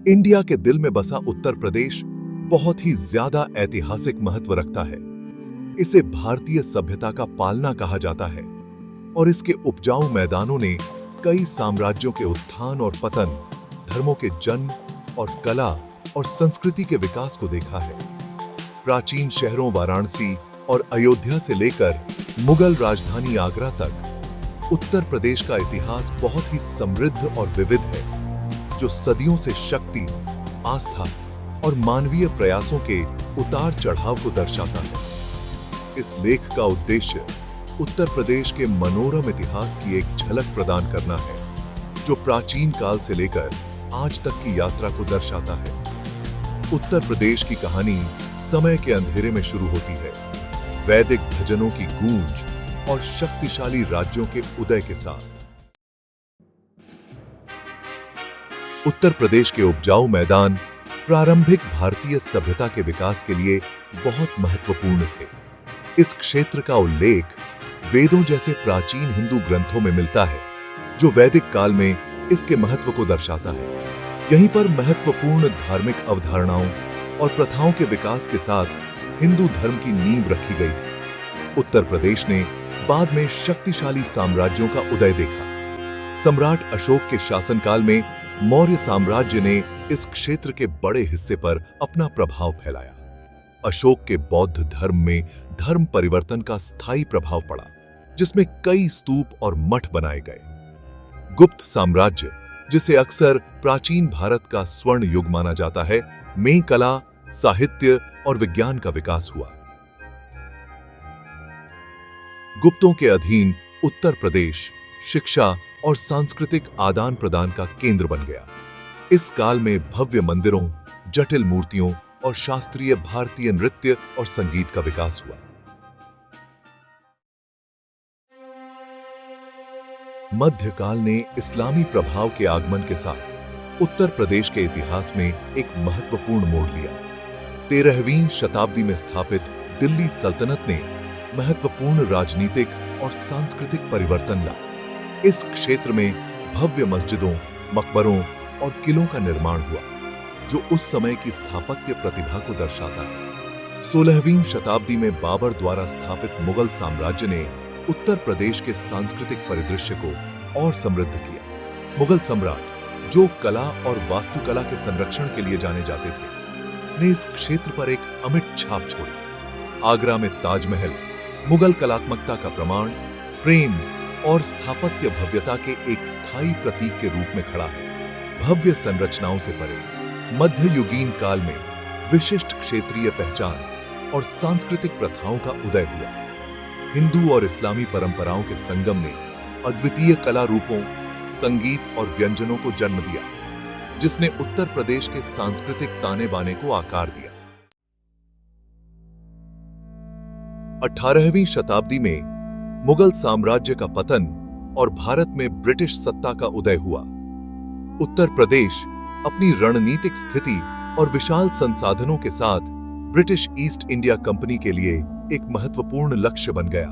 India के दिल में बसा उत्तर प्रदेश बहुत ही ज्यादा ऐतिहासिक महत्व रखता है। इसे भारतीय सभ्यता का पालना कहा जाता है और इसके उपजाऊ मैदानों ने कई साम्राज्यों के उत्थान और पतन, धर्मों के जन्म और कला और संस्कृति के विकास को देखा है। प्राचीन शहरों वाराणसी और अयोध्या से लेकर मुगल राजधानी आगरा तक उत्तर प्रदेश का इतिहास बहुत ही समृद्ध और विविध है, जो सदियों से शक्ति, आस्था और मानवीय प्रयासों के उतार चढ़ाव को दर्शाता है। इस लेख का उद्देश्य उत्तर प्रदेश के मनोरम इतिहास की एक झलक प्रदान करना है, जो प्राचीन काल से लेकर आज तक की यात्रा को दर्शाता है। उत्तर प्रदेश की कहानी समय के अंधेरे में शुरू होती है, वैदिक भजनों की गूंज और शक्तिशाली राज्यों के उदय के साथ। उत्तर प्रदेश के उपजाऊ मैदान प्रारंभिक भारतीय सभ्यता के विकास के लिए बहुत महत्वपूर्ण थे। इस क्षेत्र का उल्लेख वेदों जैसे प्राचीन हिंदू ग्रंथों में मिलता है, जो वैदिक काल में इसके महत्व को दर्शाता है। यहीं पर महत्वपूर्ण धार्मिक अवधारणाओं और प्रथाओं के विकास के साथ हिंदू धर्म की नींव रखी गई थी। उत्तर प्रदेश ने बाद में शक्तिशाली साम्राज्यों का उदय देखा। सम्राट अशोक के शासनकाल में मौर्य साम्राज्य ने इस क्षेत्र के बड़े हिस्से पर अपना प्रभाव फैलाया। अशोक के बौद्ध धर्म में धर्म परिवर्तन का स्थायी प्रभाव पड़ा, जिसमें कई स्तूप और मठ बनाए गए। गुप्त साम्राज्य, जिसे अक्सर प्राचीन भारत का स्वर्ण युग माना जाता है, में कला, साहित्य और विज्ञान का विकास हुआ। गुप्तों के अधीन उत्तर प्रदेश शिक्षा और सांस्कृतिक आदान प्रदान का केंद्र बन गया। इस काल में भव्य मंदिरों, जटिल मूर्तियों और शास्त्रीय भारतीय नृत्य और संगीत का विकास हुआ। मध्यकाल ने इस्लामी प्रभाव के आगमन के साथ उत्तर प्रदेश के इतिहास में एक महत्वपूर्ण मोड़ लिया। 13वीं शताब्दी में स्थापित दिल्ली सल्तनत ने महत्वपूर्ण राजनीतिक और सांस्कृतिक परिवर्तन ला। इस क्षेत्र में भव्य मस्जिदों, मकबरों और किलों का निर्माण हुआ, जो उस समय की स्थापत्य प्रतिभा को दर्शाता है। 16वीं शताब्दी में बाबर द्वारा स्थापित मुगल साम्राज्य ने उत्तर प्रदेश के सांस्कृतिक परिदृश्य को और समृद्ध किया। मुगल सम्राट, जो कला और वास्तुकला के संरक्षण के लिए जाने जाते थे, ने इस क्षेत्र पर एक अमिट छाप छोड़ी। आगरा में ताजमहल मुगल कलात्मकता का प्रमाण, प्रेम और स्थापत्य भव्यता के एक स्थायी प्रतीक के रूप में खड़ा है। भव्य संरचनाओं से परे मध्ययुगीन काल में विशिष्ट क्षेत्रीय पहचान और सांस्कृतिक प्रथाओं का उदय हुआ। हिंदू और इस्लामी परंपराओं के संगम ने अद्वितीय कला रूपों, संगीत और व्यंजनों को जन्म दिया, जिसने उत्तर प्रदेश के सांस्कृतिक ताने बाने को आकार दिया। 18वीं शताब्दी में मुगल साम्राज्य का पतन और भारत में ब्रिटिश सत्ता का उदय हुआ। उत्तर प्रदेश अपनी रणनीतिक स्थिति और विशाल संसाधनों के साथ ब्रिटिश ईस्ट इंडिया कंपनी के लिए एक महत्वपूर्ण लक्ष्य बन गया।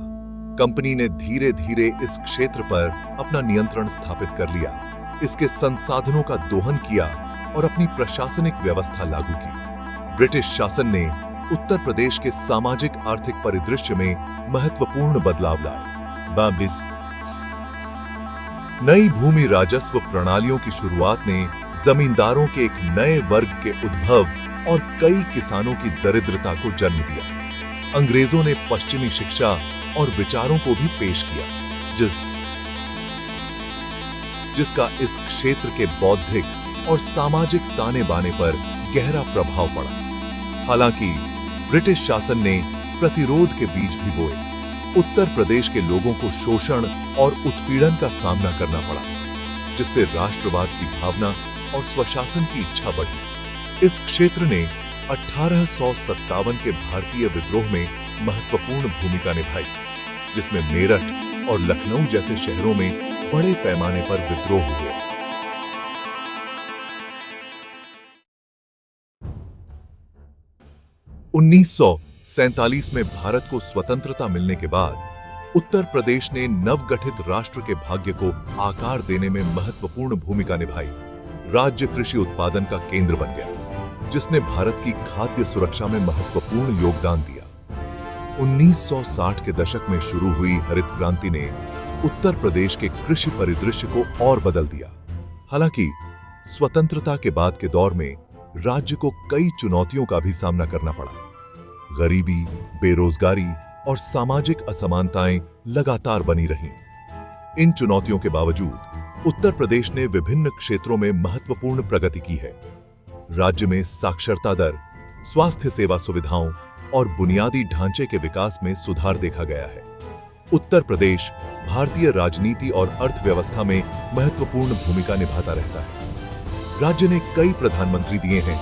कंपनी ने धीरे धीरे इस क्षेत्र पर अपना नियंत्रण स्थापित कर लिया, इसके संसाधनों का दोहन किया और अपनी प्रशासनिक व्यवस्था लागू की। ब्रिटिश शासन ने उत्तर प्रदेश के सामाजिक आर्थिक परिदृश्य में महत्वपूर्ण बदलाव लाए। 22 नई भूमि राजस्व प्रणालियों की शुरुआत ने जमींदारों के एक नए वर्ग के उद्भव और कई किसानों की दरिद्रता को जन्म दिया। अंग्रेजों ने पश्चिमी शिक्षा और विचारों को भी पेश किया, जिसका इस क्षेत्र के बौद्धिक और सामाजिक ताने बाने पर गहरा प्रभाव पड़ा। हालांकि ब्रिटिश शासन ने प्रतिरोध के बीज भी बोए। उत्तर प्रदेश के लोगों को शोषण और उत्पीड़न का सामना करना पड़ा, जिससे राष्ट्रवाद की भावना और स्वशासन की इच्छा बढ़ी। इस क्षेत्र ने 1857 के भारतीय विद्रोह में महत्वपूर्ण भूमिका निभाई, जिसमें मेरठ और लखनऊ जैसे शहरों में बड़े पैमाने पर विद्रोह हुए। उन्नीस 1947 में भारत को स्वतंत्रता मिलने के बाद उत्तर प्रदेश ने नवगठित राष्ट्र के भाग्य को आकार देने में महत्वपूर्ण भूमिका निभाई। राज्य कृषि उत्पादन का केंद्र बन गया, जिसने भारत की खाद्य सुरक्षा में महत्वपूर्ण योगदान दिया। 1960 के दशक में शुरू हुई हरित क्रांति ने उत्तर प्रदेश के कृषि परिदृश्य को और बदल दिया। हालांकि स्वतंत्रता के बाद के दौर में राज्य को कई चुनौतियों का भी सामना करना पड़ा। गरीबी, बेरोजगारी और सामाजिक असमानताएं लगातार बनी रहीं। इन चुनौतियों के बावजूद उत्तर प्रदेश ने विभिन्न क्षेत्रों में महत्वपूर्ण प्रगति की है। राज्य में साक्षरता दर, स्वास्थ्य सेवा सुविधाओं और बुनियादी ढांचे के विकास में सुधार देखा गया है। उत्तर प्रदेश भारतीय राजनीति और अर्थव्यवस्था में महत्वपूर्ण भूमिका निभाता रहता है। राज्य ने कई प्रधानमंत्री दिए हैं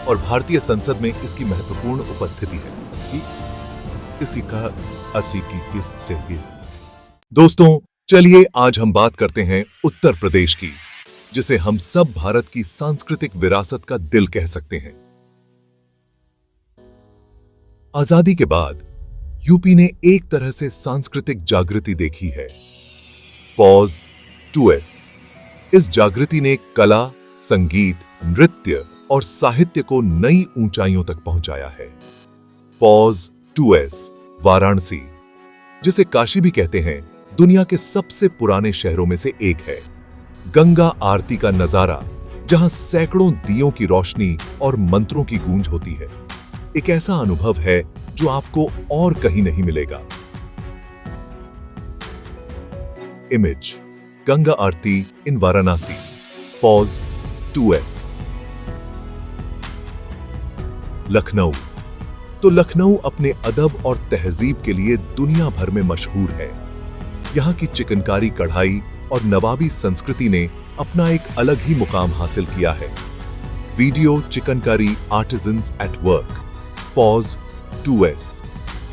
और भारतीय संसद में इसकी महत्वपूर्ण उपस्थिति है। इसी का अस्सी की किस दोस्तों, चलिए आज हम बात करते हैं उत्तर प्रदेश की, जिसे हम सब भारत की सांस्कृतिक विरासत का दिल कह सकते हैं। आजादी के बाद यूपी ने एक तरह से सांस्कृतिक जागृति देखी है। Pause 2S। इस जागृति ने कला, संगीत, नृत्य और साहित्य को नई ऊंचाइयों तक पहुंचाया है। पॉज 2S वाराणसी, जिसे काशी भी कहते हैं, दुनिया के सबसे पुराने शहरों में से एक है। गंगा आरती का नजारा, जहां सैकड़ों दियों की रोशनी और मंत्रों की गूंज होती है, एक ऐसा अनुभव है जो आपको और कहीं नहीं मिलेगा। Image, Ganga aarti in Varanasi. Pause 2S। Lucknow. तो लखनऊ अपने अदब और तहजीब के लिए दुनिया भर में मशहूर है। यहां की चिकनकारी कढ़ाई और नवाबी संस्कृति ने अपना एक अलग ही मुकाम हासिल किया है। Video chikankari artisans at work. Pause 2S।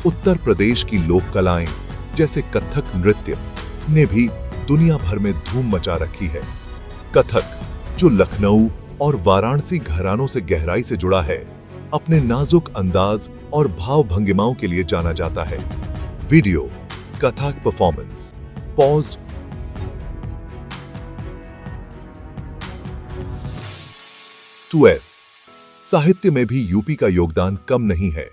Uttar Pradesh की लोक कलाएं जैसे कथक नृत्य ने भी दुनिया भर में धूम मचा रखी है। कथक, जो लखनऊ और वाराणसी घरानों से गहराई से जुड़ा है, अपने नाजुक अंदाज और भाव भंगिमाओं के लिए जाना जाता है। Video Kathak performance. Pause 2S। साहित्य में भी यूपी का योगदान कम नहीं है।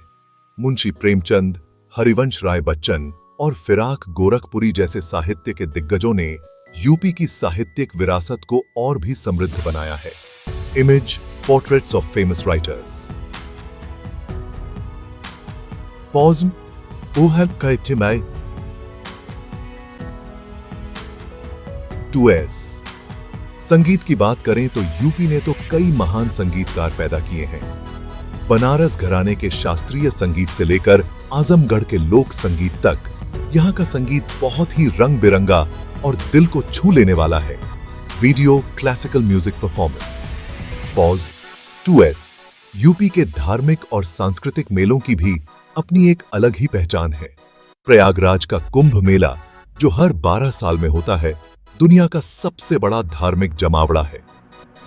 मुंशी प्रेमचंद, हरिवंश राय बच्चन और फिराक गोरखपुरी जैसे साहित्य के दिग्गजों ने यूपी की साहित्यिक विरासत को और भी समृद्ध बनाया है। Image, portraits of famous writers. Pause 2S। संगीत की बात करें तो यूपी ने तो कई महान संगीतकार पैदा किए हैं। बनारस घराने के शास्त्रीय संगीत से लेकर आजमगढ़ के लोक संगीत तक, यहाँ का संगीत बहुत ही रंग बिरंगा और दिल को छू लेने वाला है। Video classical music performance. Pause 2S। UP के धार्मिक और सांस्कृतिक मेलों की भी अपनी एक अलग ही पहचान है। प्रयागराज का कुंभ मेला, जो हर 12 साल में होता है, दुनिया का सबसे बड़ा धार्मिक जमावड़ा है।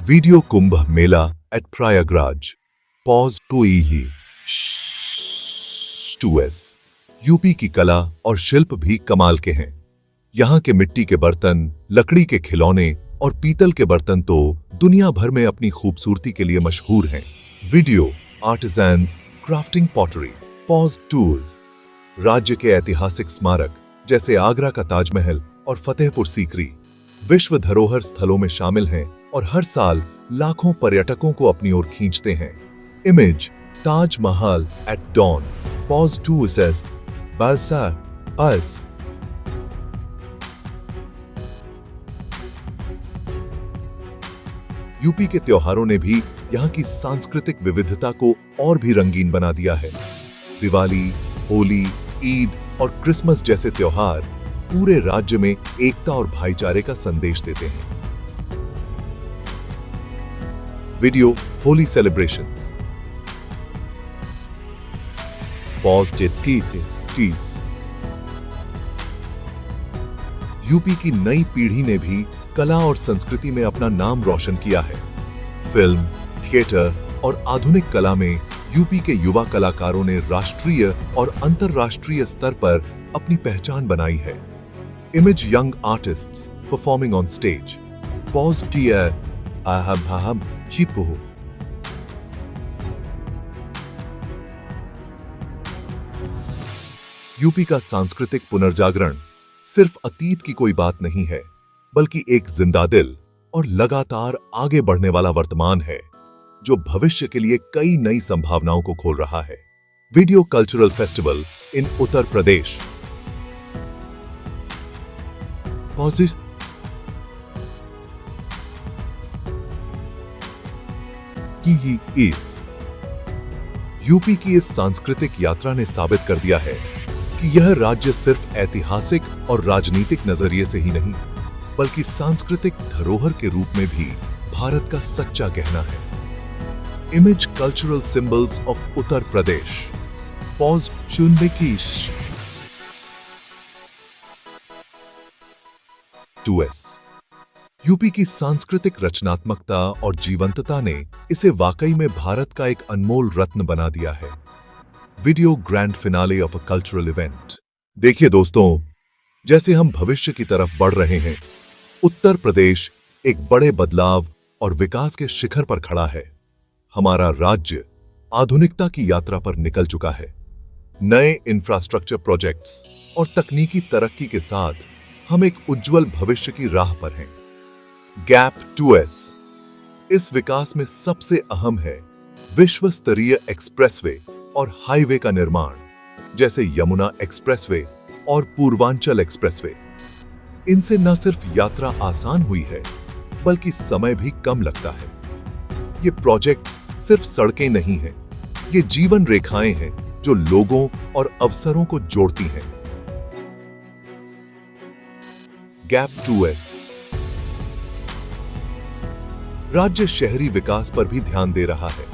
Video Kumbh Mela at Prayagraj. Pause 2S। UP की कला और शिल्प भी कमाल के हैं। यहाँ के मिट्टी के बर्तन, लकड़ी के खिलौने और पीतल के बर्तन तो दुनिया भर में अपनी खूबसूरती के लिए मशहूर हैं। Video artisans crafting pottery. Pause 2S। राज्य के ऐतिहासिक स्मारक जैसे आगरा का ताजमहल और फतेहपुर सीकरी विश्व धरोहर स्थलों में शामिल हैं और हर साल लाखों पर्यटकों को अपनी ओर खींचते हैं। Image, Taj Mahal at dawn. Pause 2S। UP के त्योहारों ने भी यहाँ की सांस्कृतिक विविधता को और भी रंगीन बना दिया है। दिवाली, होली, ईद और क्रिसमस जैसे त्योहार पूरे राज्य में एकता और भाईचारे का संदेश देते हैं। Video Holi celebrations. Pause 30। UP की नई पीढ़ी ने भी कला और संस्कृति में अपना नाम रोशन किया है। फिल्म, थिएटर और आधुनिक कला में यूपी के युवा कलाकारों ने राष्ट्रीय और अंतर्राष्ट्रीय स्तर पर अपनी पहचान बनाई है। Image, young artists performing on stage. Pause आहम हाहम चिपो। यूपी का सांस्कृतिक पुनर्जागरण सिर्फ अतीत की कोई बात नहीं है, बल्कि एक जिंदा दिल और लगातार आगे बढ़ने वाला वर्तमान है, जो भविष्य के लिए कई नई संभावनाओं को खोल रहा है। Video cultural festival in Uttar Pradesh. Possess की इस यूपी की इस सांस्कृतिक यात्रा ने साबित कर दिया है कि यह राज्य सिर्फ ऐतिहासिक और राजनीतिक नजरिए से ही नहीं, बल्कि सांस्कृतिक धरोहर के रूप में भी भारत का सच्चा गहना है। Image cultural symbols of Uttar Pradesh. Pause चुनबेकीश 2S। यूपी की सांस्कृतिक रचनात्मकता और जीवंतता ने इसे वाकई में भारत का एक अनमोल रत्न बना दिया है। Video grand finale of a cultural event. देखिए दोस्तों, जैसे हम भविष्य की तरफ बढ़ रहे हैं, उत्तर प्रदेश एक बड़े बदलाव और विकास के शिखर पर खड़ा है। हमारा राज्य आधुनिकता की यात्रा पर निकल चुका है। नए इंफ्रास्ट्रक्चर प्रोजेक्ट्स और तकनीकी तरक्की के साथ हम एक उज्जवल भविष्य की राह पर हैं। Gap 2S। इस विकास में सबसे अहम है विश्व स्तरीय एक्सप्रेसवे और हाईवे का निर्माण, जैसे यमुना एक्सप्रेसवे और पूर्वांचल एक्सप्रेसवे। इनसे न सिर्फ यात्रा आसान हुई है, बल्कि समय भी कम लगता है। ये प्रोजेक्ट्स सिर्फ सड़कें नहीं हैं, ये जीवन रेखाएं हैं जो लोगों और अवसरों को जोड़ती हैं। Gap 2S। राज्य शहरी विकास पर भी ध्यान दे रहा है।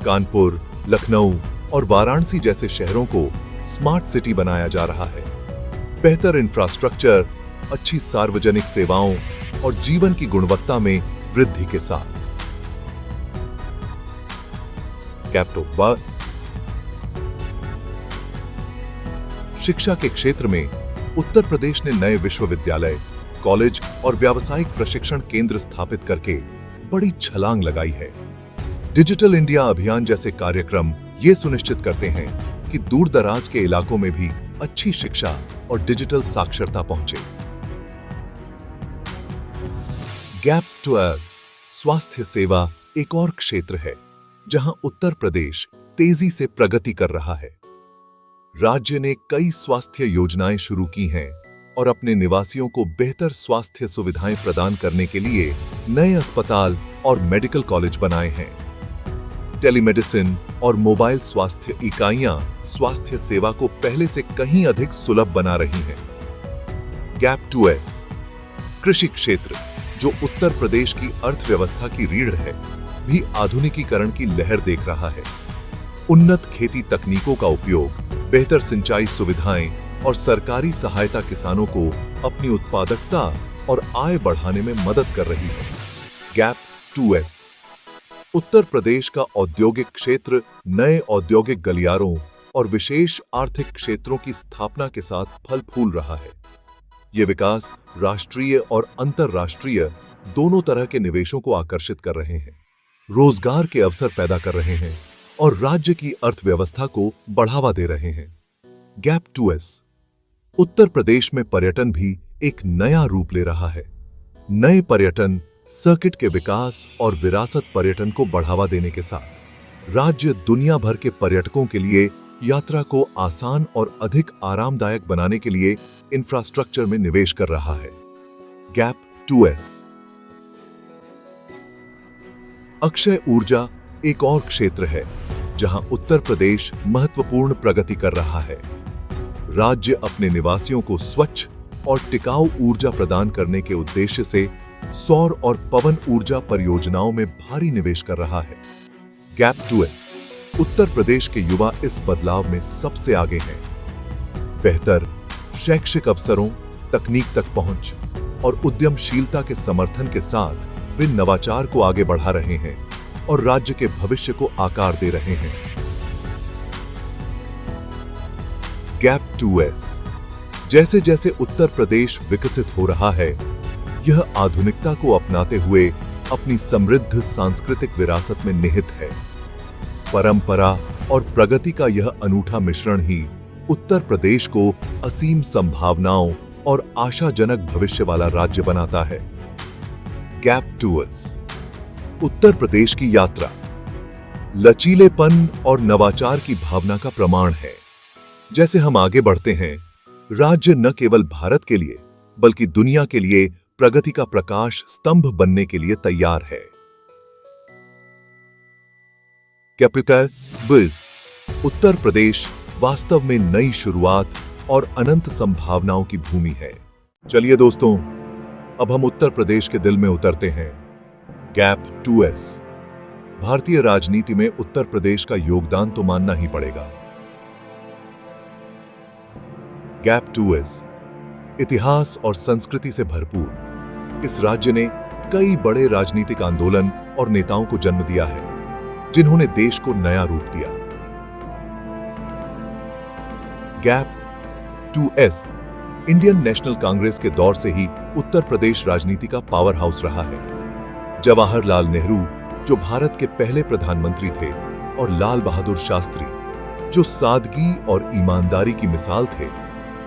कानपुर, लखनऊ और वाराणसी जैसे शहरों को स्मार्ट सिटी बनाया जा रहा है। बेहतर इंफ्रास्ट्रक्चर, अच्छी सार्वजनिक सेवाओं और जीवन की गुणवत्ता में वृद्धि के साथ। गैप 2। शिक्षा के क्षेत्र में उत्तर प्रदेश ने नए विश्वविद्यालय, कॉलेज और व्यावसायिक प्रशिक्षण केंद्र स्थापित करके बड़ी छलांग लगाई है। डिजिटल इंडिया अभियान जैसे कार्यक्रम ये सुनिश्चित करते हैं कि दूर दराज के इलाकों में भी अच्छी शिक्षा और डिजिटल साक्षरता पहुंचे। Gap 2S। स्वास्थ्य सेवा एक और क्षेत्र है जहां उत्तर प्रदेश तेजी से प्रगति कर रहा है। राज्य ने कई स्वास्थ्य योजनाएं शुरू की हैं और अपने निवासियों को बेहतर स्वास्थ्य सुविधाएं प्रदान करने के लिए नए अस्पताल और मेडिकल कॉलेज बनाए हैं। टेलीमेडिसिन और मोबाइल स्वास्थ्य इकाइयां स्वास्थ्य सेवा को पहले से कहीं अधिक सुलभ बना रही हैं। Gap 2S। कृषि क्षेत्र, जो उत्तर प्रदेश की अर्थव्यवस्था की रीढ़ है, भी आधुनिकीकरण की लहर देख रहा है। उन्नत खेती तकनीकों का उपयोग, बेहतर सिंचाई सुविधाएं और सरकारी सहायता किसानों को अपनी उत्पादकता और आय बढ़ाने में मदद कर रही है। Gap 2S। उत्तर प्रदेश का औद्योगिक क्षेत्र नए औद्योगिक गलियारों और विशेष आर्थिक क्षेत्रों की स्थापना के साथ फल फूल रहा है। ये विकास राष्ट्रीय और अंतर्राष्ट्रीय दोनों तरह के निवेशों को आकर्षित कर रहे हैं, रोजगार के अवसर पैदा कर रहे हैं और राज्य की अर्थव्यवस्था को बढ़ावा दे रहे हैं। Gap 2S। उत्तर प्रदेश में पर्यटन भी एक नया रूप ले रहा है। नए पर्यटन सर्किट के विकास और विरासत पर्यटन को बढ़ावा देने के साथ राज्य दुनिया भर के पर्यटकों के लिए यात्रा को आसान और अधिक आरामदायक बनाने के लिए इंफ्रास्ट्रक्चर में निवेश कर रहा है। Gap 2S। अक्षय ऊर्जा एक और क्षेत्र है जहां उत्तर प्रदेश महत्वपूर्ण प्रगति कर रहा है। राज्य अपने निवासियों को स्वच्छ और टिकाऊ ऊर्जा प्रदान करने के उद्देश्य से सौर और पवन ऊर्जा परियोजनाओं में भारी निवेश कर रहा है। Gap 2S। उत्तर प्रदेश के युवा इस बदलाव में सबसे आगे हैं। बेहतर शैक्षिक अवसरों, तकनीक तक पहुंच और उद्यमशीलता के समर्थन के साथ वे नवाचार को आगे बढ़ा रहे हैं और राज्य के भविष्य को आकार दे रहे हैं। Gap 2S। जैसे जैसे उत्तर प्रदेश विकसित हो रहा है, यह आधुनिकता को अपनाते हुए अपनी समृद्ध सांस्कृतिक विरासत में निहित है। परंपरा और प्रगति का यह अनूठा मिश्रण ही उत्तर प्रदेश को असीम संभावनाओं और आशाजनक भविष्य वाला राज्य बनाता है। गैप टूअर्स, उत्तर प्रदेश की यात्रा लचीलेपन और नवाचार की भावना का प्रमाण है। जैसे हम आगे बढ़ते हैं, राज्य न केवल भारत के लिए बल्कि दुनिया के लिए प्रगति का प्रकाश स्तंभ बनने के लिए तैयार है। कैपिटल बिज, उत्तर प्रदेश वास्तव में नई शुरुआत और अनंत संभावनाओं की भूमि है। चलिए दोस्तों, अब हम उत्तर प्रदेश के दिल में उतरते हैं। गैप 2S, भारतीय राजनीति में उत्तर प्रदेश का योगदान तो मानना ही पड़ेगा। गैप 2S, इतिहास और संस्कृति से भरपूर इस राज्य ने कई बड़े राजनीतिक आंदोलन और नेताओं को जन्म दिया है, जिन्होंने देश को नया रूप दिया। Gap 2S Indian national Congress के दौर से ही उत्तर प्रदेश राजनीति का पावर हाउस रहा है। जवाहरलाल नेहरू, जो भारत के पहले प्रधानमंत्री थे, और लाल बहादुर शास्त्री, जो सादगी और ईमानदारी की मिसाल थे,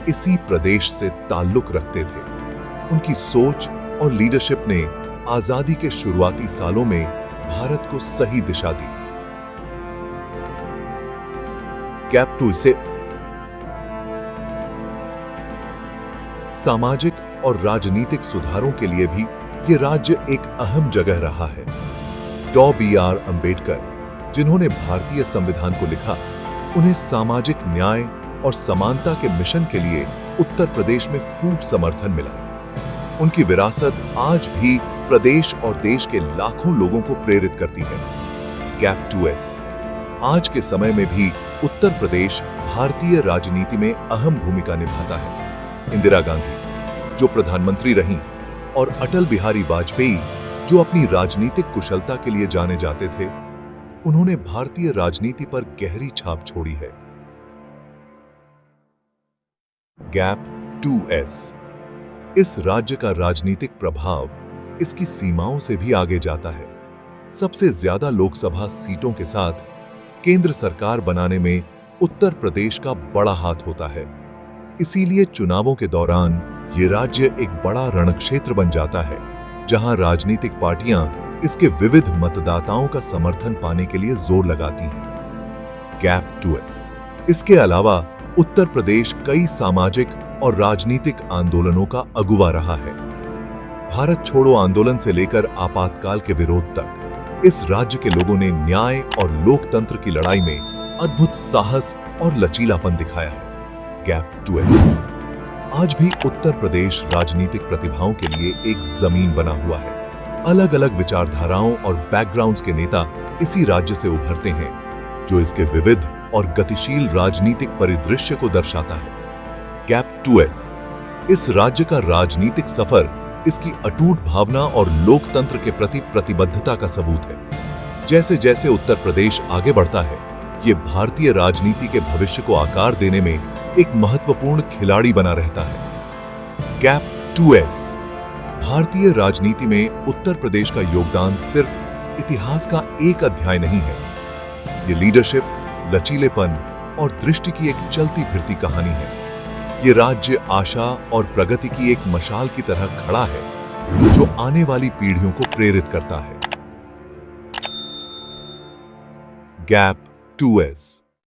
इसी प्रदेश से ताल्लुक रखते थे। उनकी सोच और लीडरशिप ने आजादी के शुरुआती सालों में भारत को सही दिशा दी। गैप 2 से सामाजिक और राजनीतिक सुधारों के लिए भी यह राज्य एक अहम जगह रहा है। डॉ. B.R. अंबेडकर, जिन्होंने भारतीय संविधान को लिखा, उन्हें सामाजिक न्याय और समानता के मिशन के लिए उत्तर प्रदेश में खूब समर्थन मिला। उनकी विरासत आज भी प्रदेश और देश के लाखों लोगों को प्रेरित करती है। गैप 2S, आज के समय में भी उत्तर प्रदेश भारतीय राजनीति में अहम भूमिका निभाता है। इंदिरा गांधी, जो प्रधानमंत्री रहीं, और अटल बिहारी वाजपेयी, जो अपनी राजनीतिक कुशलता के लिए जाने जाते थे, उन्होंने भारतीय राजनीति पर गहरी छाप छोड़ी है। गैप 2S, इस राज्य का राजनीतिक प्रभाव इसकी सीमाओं से भी आगे जाता है। सबसे ज्यादा लोकसभा सीटों के साथ केंद्र सरकार बनाने में उत्तर प्रदेश का बड़ा हाथ होता है। इसीलिए चुनावों के दौरान ये राज्य एक बड़ा रणक्षेत्र बन जाता है, जहां राजनीतिक पार्टियां इसके विविध मतदाताओं का समर्थन पाने के लिए जोर लगाती हैं। गैप 2S, इसके अलावा उत्तर प्रदेश कई सामाजिक और राजनीतिक आंदोलनों का अगुवा रहा है। भारत छोड़ो आंदोलन से लेकर आपातकाल के विरोध तक इस राज्य के लोगों ने न्याय और लोकतंत्र की लड़ाई में अद्भुत साहस और लचीलापन दिखाया है। गैप 2S, आज भी उत्तर प्रदेश राजनीतिक प्रतिभाओं के लिए एक जमीन बना हुआ है। अलग अलग विचारधाराओं और बैकग्राउंड्स के नेता इसी राज्य से उभरते हैं, जो इसके विविध और गतिशील राजनीतिक परिदृश्य को दर्शाता है। गैप 2S, इस राज्य का राजनीतिक सफर इसकी अटूट भावना और लोकतंत्र के प्रति प्रतिबद्धता का सबूत है। जैसे जैसे उत्तर प्रदेश आगे बढ़ता है, ये भारतीय राजनीति के भविष्य को आकार देने में एक महत्वपूर्ण खिलाड़ी बना रहता है। गैप 2S, भारतीय राजनीति में उत्तर प्रदेश का योगदान सिर्फ इतिहास का एक अध्याय नहीं है। ये लीडरशिप, लचीलेपन और दृष्टि की एक चलती फिरती कहानी है। ये राज्य आशा और प्रगति की एक मशाल की तरह खड़ा है, जो आने वाली पीढ़ियों को प्रेरित करता है। Gap 2S।